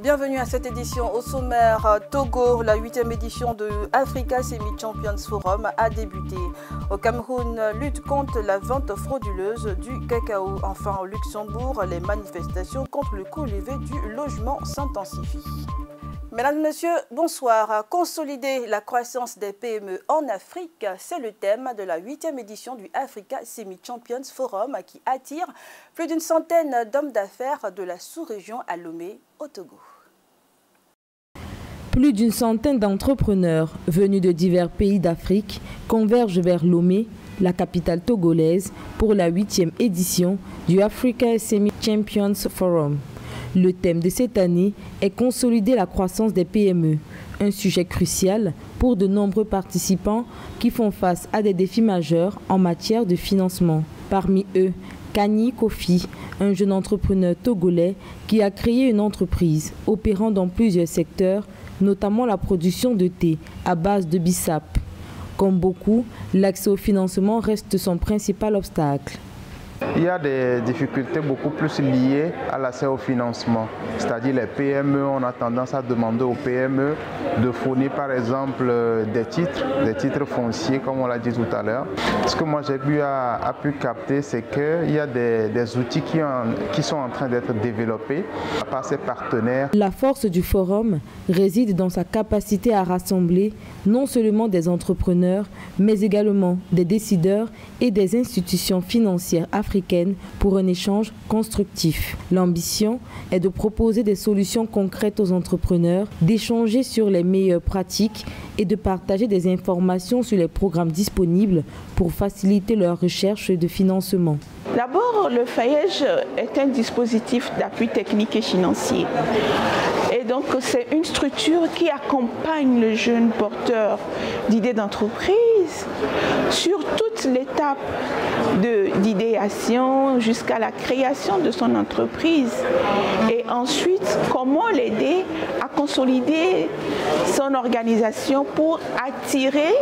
Bienvenue à cette édition. Au sommaire, Togo, la 8e édition de Africa Semi-Champions Forum a débuté. Au Cameroun, lutte contre la vente frauduleuse du cacao. Enfin, au Luxembourg, les manifestations contre le coût élevé du logement s'intensifient. Mesdames, Messieurs, bonsoir. Consolider la croissance des PME en Afrique, c'est le thème de la 8e édition du Africa Semi-Champions Forum qui attire plus d'une centaine d'hommes d'affaires de la sous-région à Lomé, au Togo. Plus d'une centaine d'entrepreneurs venus de divers pays d'Afrique convergent vers Lomé, la capitale togolaise, pour la 8e édition du Africa Semi-Champions Forum. Le thème de cette année est consolider la croissance des PME, un sujet crucial pour de nombreux participants qui font face à des défis majeurs en matière de financement. Parmi eux, Kani Kofi, un jeune entrepreneur togolais qui a créé une entreprise opérant dans plusieurs secteurs, notamment la production de thé à base de bissap. Comme beaucoup, l'accès au financement reste son principal obstacle. Il y a des difficultés beaucoup plus liées à l'accès au financement. C'est-à-dire les PME, on a tendance à demander aux PME de fournir par exemple des titres fonciers comme on l'a dit tout à l'heure. Ce que moi j'ai pu capter, c'est qu'il y a des outils qui sont en train d'être développés par ces partenaires. La force du forum réside dans sa capacité à rassembler non seulement des entrepreneurs, mais également des décideurs et des institutions financières africaines pour un échange constructif. L'ambition est de proposer des solutions concrètes aux entrepreneurs, d'échanger sur les meilleures pratiques et de partager des informations sur les programmes disponibles pour faciliter leur recherche de financement. D'abord, le FAEJ est un dispositif d'appui technique et financier. Et donc, c'est une structure qui accompagne le jeune porteur d'idées d'entreprise sur toute l'étape d'idéation jusqu'à la création de son entreprise. Et ensuite, comment l'aider à consolider son organisation pour attirer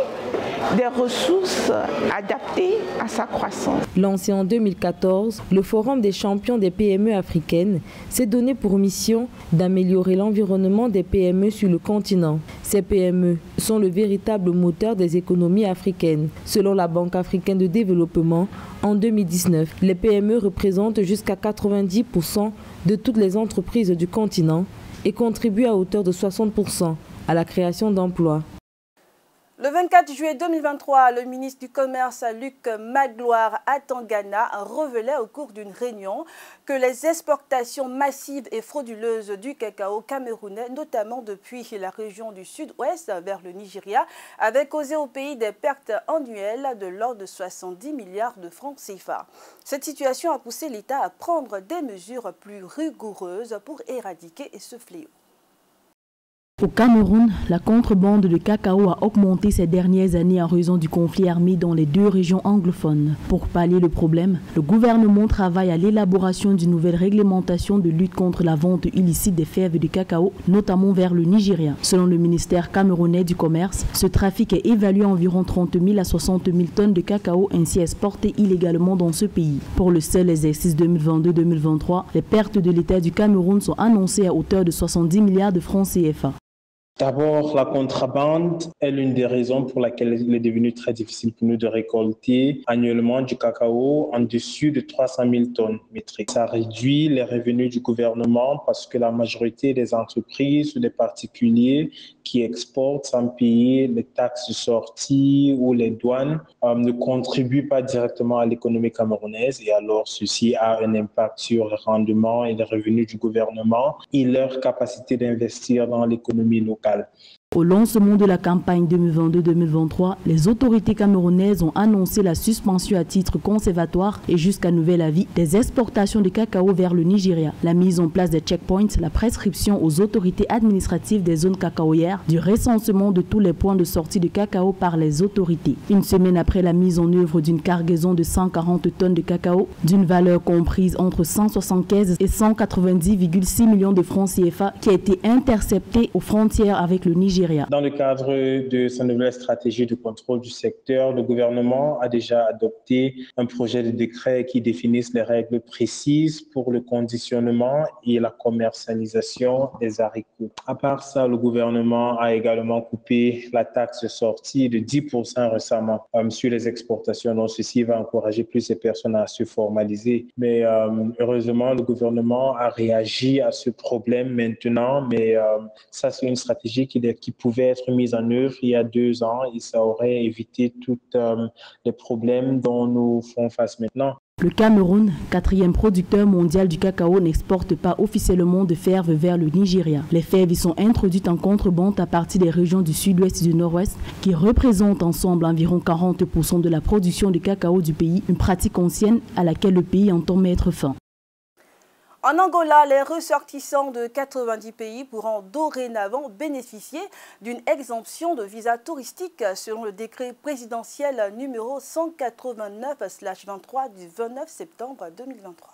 des ressources adaptées à sa croissance. Lancé en 2014, le Forum des champions des PME africaines s'est donné pour mission d'améliorer l'environnement des PME sur le continent. Ces PME sont le véritable moteur des économies africaines. Selon la Banque africaine de développement, en 2019, les PME représentent jusqu'à 90% de toutes les entreprises du continent et contribuent à hauteur de 60% à la création d'emplois. Le 24 juillet 2023, le ministre du Commerce, Luc Magloire Atangana, révélait au cours d'une réunion que les exportations massives et frauduleuses du cacao camerounais, notamment depuis la région du sud-ouest vers le Nigeria, avaient causé au pays des pertes annuelles de l'ordre de 70 milliards de francs CFA. Cette situation a poussé l'État à prendre des mesures plus rigoureuses pour éradiquer ce fléau. Au Cameroun, la contrebande de cacao a augmenté ces dernières années en raison du conflit armé dans les deux régions anglophones. Pour pallier le problème, le gouvernement travaille à l'élaboration d'une nouvelle réglementation de lutte contre la vente illicite des fèves de cacao, notamment vers le Nigeria. Selon le ministère camerounais du Commerce, ce trafic est évalué à environ 30 000 à 60 000 tonnes de cacao ainsi exportées illégalement dans ce pays. Pour le seul exercice 2022-2023, les pertes de l'État du Cameroun sont annoncées à hauteur de 70 milliards de francs CFA. D'abord, la contrebande est l'une des raisons pour laquelle il est devenu très difficile pour nous de récolter annuellement du cacao en dessus de 300 000 tonnes métriques. Ça réduit les revenus du gouvernement parce que la majorité des entreprises ou des particuliers qui exportent sans payer les taxes de sortie ou les douanes ne contribuent pas directement à l'économie camerounaise et alors ceci a un impact sur le rendement et les revenus du gouvernement et leur capacité d'investir dans l'économie locale. Au lancement de la campagne 2022-2023, les autorités camerounaises ont annoncé la suspension à titre conservatoire et jusqu'à nouvel avis des exportations de cacao vers le Nigeria, la mise en place des checkpoints, la prescription aux autorités administratives des zones cacaoyères, du recensement de tous les points de sortie de cacao par les autorités. Une semaine après la mise en œuvre d'une cargaison de 140 tonnes de cacao, d'une valeur comprise entre 175 et 190,6 millions de francs CFA qui a été interceptée aux frontières avec le Nigeria, Nigeria. Dans le cadre de sa nouvelle stratégie de contrôle du secteur, le gouvernement a déjà adopté un projet de décret qui définisse les règles précises pour le conditionnement et la commercialisation des haricots. À part ça, le gouvernement a également coupé la taxe de sortie de 10% récemment sur les exportations. Donc, ceci va encourager plus ces personnes à se formaliser. Mais heureusement, le gouvernement a réagi à ce problème maintenant. Mais ça, c'est une stratégie qui pouvait être mise en œuvre il y a 2 ans et ça aurait évité tous les problèmes dont nous faisons face maintenant. Le Cameroun, 4e producteur mondial du cacao, n'exporte pas officiellement de fèves vers le Nigeria. Les fèves y sont introduites en contrebande à partir des régions du sud-ouest et du nord-ouest qui représentent ensemble environ 40% de la production de cacao du pays, une pratique ancienne à laquelle le pays entend mettre fin. En Angola, les ressortissants de 90 pays pourront dorénavant bénéficier d'une exemption de visa touristique selon le décret présidentiel numéro 189/23 du 29 septembre 2023.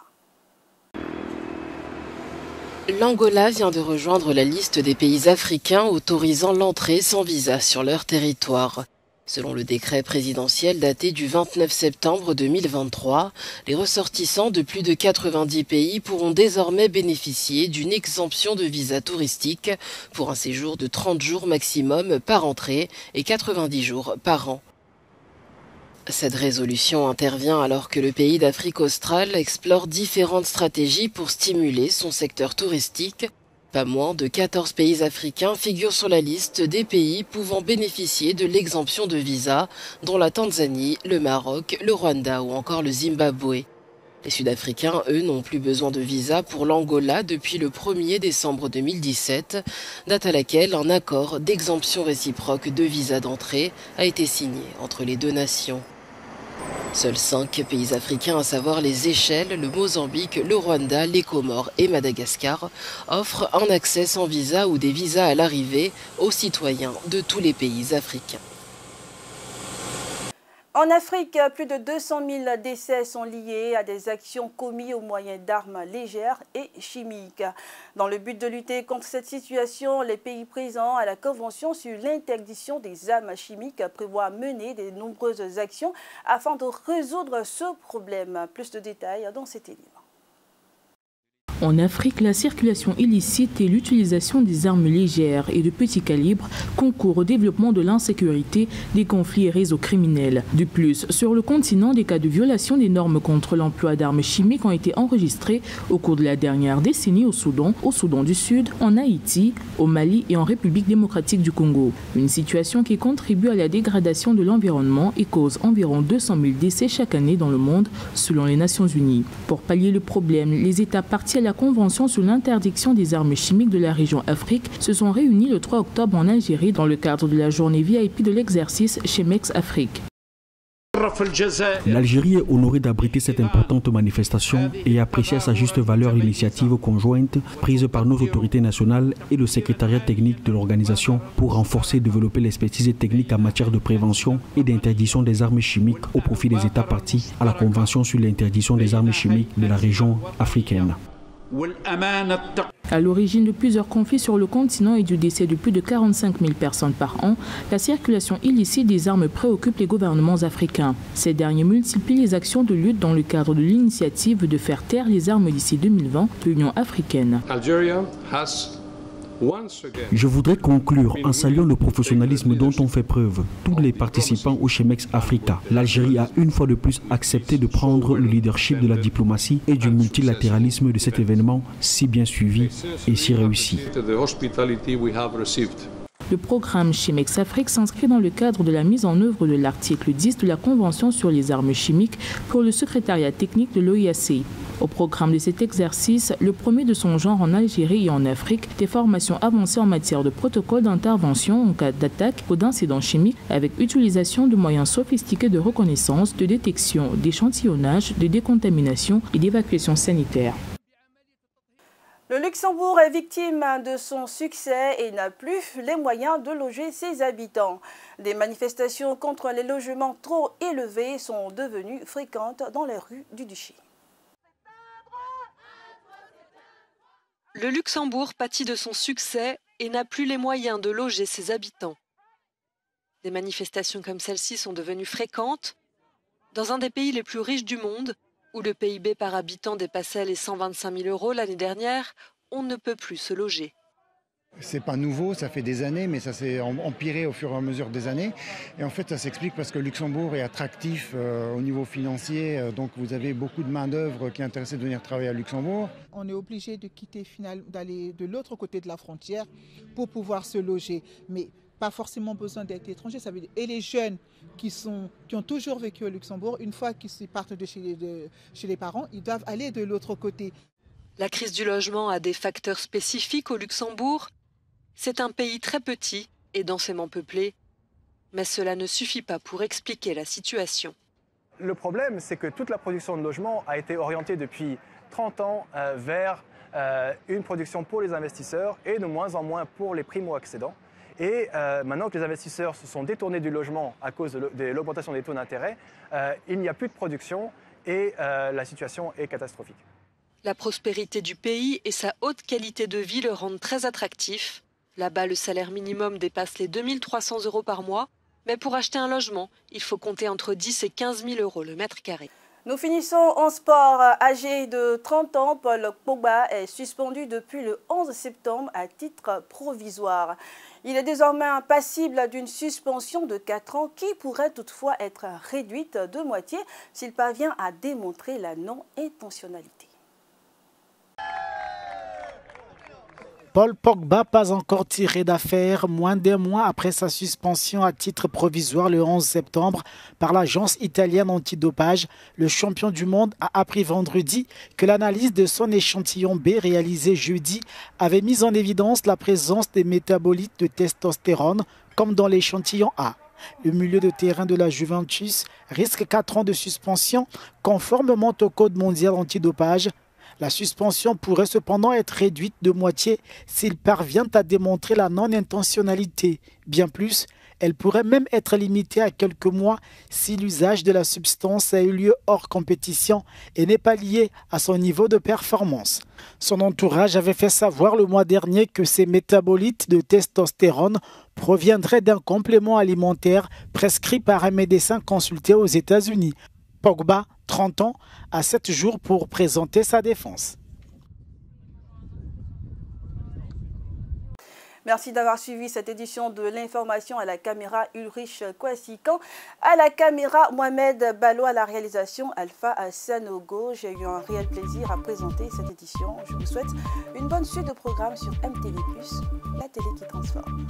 L'Angola vient de rejoindre la liste des pays africains autorisant l'entrée sans visa sur leur territoire. Selon le décret présidentiel daté du 29 septembre 2023, les ressortissants de plus de 90 pays pourront désormais bénéficier d'une exemption de visa touristique pour un séjour de 30 jours maximum par entrée et 90 jours par an. Cette résolution intervient alors que le pays d'Afrique australe explore différentes stratégies pour stimuler son secteur touristique. Pas moins de 14 pays africains figurent sur la liste des pays pouvant bénéficier de l'exemption de visa, dont la Tanzanie, le Maroc, le Rwanda ou encore le Zimbabwe. Les Sud-Africains, eux, n'ont plus besoin de visa pour l'Angola depuis le 1er décembre 2017, date à laquelle un accord d'exemption réciproque de visa d'entrée a été signé entre les deux nations. Seuls 5 pays africains, à savoir les Seychelles, le Mozambique, le Rwanda, les Comores et Madagascar, offrent un accès sans visa ou des visas à l'arrivée aux citoyens de tous les pays africains. En Afrique, plus de 200 000 décès sont liés à des actions commises au moyen d'armes légères et chimiques. Dans le but de lutter contre cette situation, les pays présents à la Convention sur l'interdiction des armes chimiques prévoient mener de nombreuses actions afin de résoudre ce problème. Plus de détails dans cet élément. En Afrique, la circulation illicite et l'utilisation des armes légères et de petit calibre concourent au développement de l'insécurité, des conflits et réseaux criminels. De plus, sur le continent, des cas de violation des normes contre l'emploi d'armes chimiques ont été enregistrés au cours de la dernière décennie au Soudan du Sud, en Haïti, au Mali et en République démocratique du Congo. Une situation qui contribue à la dégradation de l'environnement et cause environ 200 000 décès chaque année dans le monde, selon les Nations Unies. Pour pallier le problème, les États partis à la Convention sur l'interdiction des armes chimiques de la région Afrique se sont réunis le 3 octobre en Algérie dans le cadre de la journée VIP de l'exercice Chemex Afrique. L'Algérie est honorée d'abriter cette importante manifestation et apprécie à sa juste valeur l'initiative conjointe prise par nos autorités nationales et le secrétariat technique de l'organisation pour renforcer et développer l'expertise technique en matière de prévention et d'interdiction des armes chimiques au profit des États partis à la Convention sur l'interdiction des armes chimiques de la région africaine. À l'origine de plusieurs conflits sur le continent et du décès de plus de 45 000 personnes par an, la circulation illicite des armes préoccupe les gouvernements africains. Ces derniers multiplient les actions de lutte dans le cadre de l'initiative de faire taire les armes d'ici 2020 de l'Union africaine. Je voudrais conclure en saluant le professionnalisme dont ont fait preuve tous les participants au Chemex Africa. L'Algérie a une fois de plus accepté de prendre le leadership de la diplomatie et du multilatéralisme de cet événement si bien suivi et si réussi. Le programme Chemex Afrique s'inscrit dans le cadre de la mise en œuvre de l'article 10 de la Convention sur les armes chimiques pour le secrétariat technique de l'OIAC. Au programme de cet exercice, le premier de son genre en Algérie et en Afrique, des formations avancées en matière de protocole d'intervention en cas d'attaque ou d'incident chimique avec utilisation de moyens sophistiqués de reconnaissance, de détection, d'échantillonnage, de décontamination et d'évacuation sanitaire. Le Luxembourg est victime de son succès et n'a plus les moyens de loger ses habitants. Des manifestations contre les logements trop élevés sont devenues fréquentes dans les rues du Duché. Le Luxembourg pâtit de son succès et n'a plus les moyens de loger ses habitants. Des manifestations comme celle-ci sont devenues fréquentes. Dans un des pays les plus riches du monde, où le PIB par habitant dépassait les 125 000 € l'année dernière, on ne peut plus se loger. C'est pas nouveau, ça fait des années, mais ça s'est empiré au fur et à mesure des années. Et en fait, ça s'explique parce que Luxembourg est attractif au niveau financier. Donc, vous avez beaucoup de main-d'œuvre qui est intéressée de venir travailler à Luxembourg. On est obligé de quitter, d'aller de l'autre côté de la frontière pour pouvoir se loger. Mais pas forcément besoin d'être étranger. Ça veut dire, et les jeunes qui ont toujours vécu au Luxembourg, une fois qu'ils partent de chez les parents, ils doivent aller de l'autre côté. La crise du logement a des facteurs spécifiques au Luxembourg. C'est un pays très petit et densément peuplé, mais cela ne suffit pas pour expliquer la situation. Le problème, c'est que toute la production de logements a été orientée depuis 30 ans vers une production pour les investisseurs et de moins en moins pour les primo-accédants. Et maintenant que les investisseurs se sont détournés du logement à cause de l'augmentation des taux d'intérêt, il n'y a plus de production et la situation est catastrophique. La prospérité du pays et sa haute qualité de vie le rendent très attractif. Là-bas, le salaire minimum dépasse les 2 300 € par mois. Mais pour acheter un logement, il faut compter entre 10 et 15 000 € le mètre carré. Nous finissons en sport. Âgé de 30 ans, Paul Pogba est suspendu depuis le 11 septembre à titre provisoire. Il est désormais passible d'une suspension de 4 ans qui pourrait toutefois être réduite de moitié s'il parvient à démontrer la non-intentionnalité. Paul Pogba, pas encore tiré d'affaire, moins d'un mois après sa suspension à titre provisoire le 11 septembre par l'agence italienne antidopage. Le champion du monde a appris vendredi que l'analyse de son échantillon B réalisé jeudi avait mis en évidence la présence des métabolites de testostérone comme dans l'échantillon A. Le milieu de terrain de la Juventus risque 4 ans de suspension conformément au code mondial antidopage. La suspension pourrait cependant être réduite de moitié s'il parvient à démontrer la non-intentionnalité. Bien plus, elle pourrait même être limitée à quelques mois si l'usage de la substance a eu lieu hors compétition et n'est pas lié à son niveau de performance. Son entourage avait fait savoir le mois dernier que ces métabolites de testostérone proviendraient d'un complément alimentaire prescrit par un médecin consulté aux États-Unis. Pogba, 30 ans, a 7 jours pour présenter sa défense. Merci d'avoir suivi cette édition de l'information. À la caméra Ulrich Kwasikan, à la caméra Mohamed Ballo, à la réalisation Alpha Sanogo. J'ai eu un réel plaisir à présenter cette édition. Je vous souhaite une bonne suite de programmes sur MTV+, la télé qui transforme.